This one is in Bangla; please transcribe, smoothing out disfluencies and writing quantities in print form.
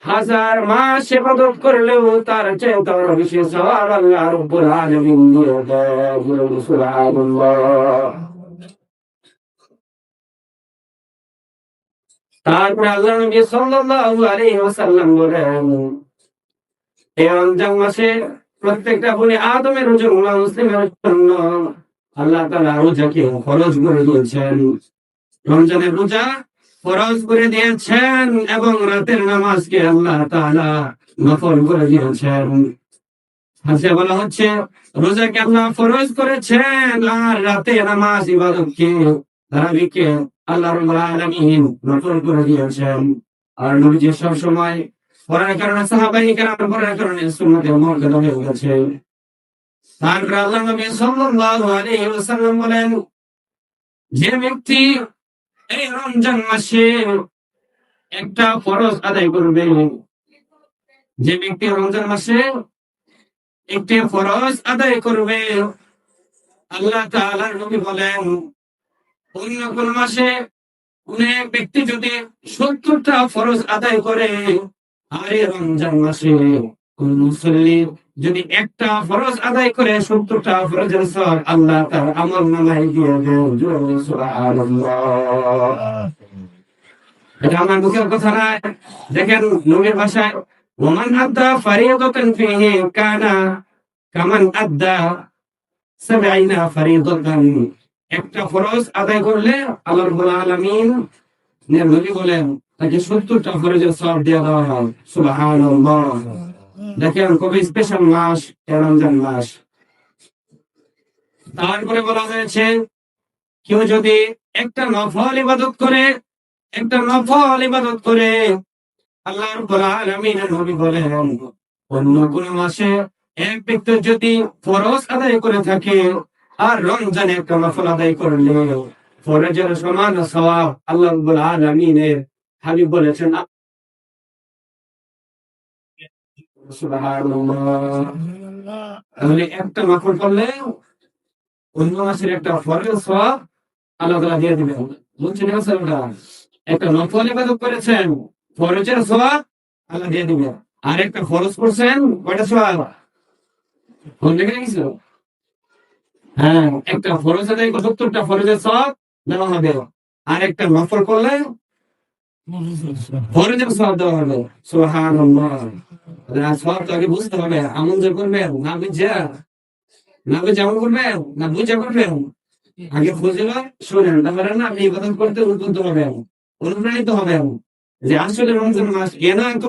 হাজার মাস ইবাদত করলেও তার চেয়ে তার বেশি সওয়াব আল্লাহ রাব্বুল আলামিন দিয়ে দেন। সুবহানাল্লাহ। তারপরে আল্লাহ নবী সাল্লাল্লাহু আলাইহি ওয়াসাল্লাম বলেন, এই রমজান মাসে প্রত্যেকটা বনি আদমের জন্য, মুসলিমের জন্য আল্লাহ তাআলা রোজাকে ফরজ করে দিয়েছেন। রমজানের রোজা ফরজ করে দিয়েছেন এবং রাতের নামাজকে আল্লাহ তাআলা নফল করে দিয়েছেন। হাদিসে বলা হচ্ছে রোজাকে আল্লাহ ফরজ করেছেন আর রাতে নামাজ ইবাদতকে তারাবিকে আল্লাহ রাব্বুল আলামিন নফল করে দিয়েছেন। আর নবীজি সব সময় পড়ার কারণে সাহাবায়ে কেরাম পড়ার কারণে সুন্নতের মর্যাদা হয়ে গেছে। তারপর আল্লাহ নবী সাল্লাল্লাহু আলাইহি ওয়াসাল্লাম বলেন, যে ব্যক্তি এই রমজান মাসে একটা ফরজ আদায় করবে, যে ব্যক্তি রমজান মাসে একটি ফরজ আদায় করবে, আল্লাহ তাআলার নবী বলেন অন্য কোন মাসে কোন এক ব্যক্তি যদি ৭০টা ফরজ আদায় করে, আর এই রমজান মাসে কোন মুসল্লি যদি একটা ফরজ আদায় করে ৭০টা ফরজের সওয়াব আল্লাহ তার আমলনামায় দিয়ে দেন। সুবহানাল্লাহ। এটা আমার মুখের কথা না, দেখেন নবীর ভাষায়, ওমান আদ্দা ফারিদাতান ফিহি কানা কামান আদ্দা ৭০ ফারিদাতান। একটা ফরজ আদায় করলে আল্লাহ রাব্বুল আলামিন নবী বলেন তাকে ৭০টা ফরজের সওয়াব দিয়ে দেওয়া হয়। সুবহানাল্লাহ। দেখেন কবে স্পেশাল মাস রমজান মাস। তারপরে বলা হয়েছে কেউ যদি একটা নফল ইবাদত করে, একটা নফল ইবাদত করে, আল্লাহ রাব্বুল আলামিনের নবী বলেন অন্য কোন মাসে এক ব্যক্তি যদি ফরজ আদায় করে থাকে আর রমজানে একটা নফল আদায় করলে ফরজের সমান সওয়াব আল্লাহ রাব্বুল আলামিনের হাবিব বলেছেন। সুবহানাল্লাহ। তাহলে একটা নফল করলে অন্য মাসের একটা ফরজ সওয়াব আল্লাহ তাআলা দিয়ে দিবেন। বুঝছেন বিষয়টা? একটা নফল ইবাদত করেছেন, ফরজের সওয়াব আল্লাহ দিয়ে দিবেন। আর একটা ফরজ করছেন, কয়টা সওয়াব? কোন জায়গায় গেছিল? হ্যাঁ, একটা ফরজ আদায় করে ৭০টা ফরজের সওয়াব দেওয়া হবে। আর একটা নফল করলে ফরজের সওয়াব দেওয়া হবে। সুবহানাল্লাহ। সওয়াব তো আগে বুঝতে হবে, আমল যে করবেন না বুঝে আমল করবেন না বুঝে করবেন, আগে বুঝলে শোনেন, তাহলে না আপনি ইবাদত করতে উদ্বুদ্ধ হবেন, অনুপ্রাণিত হবেন যে আসলে রমজান মাস এ নয়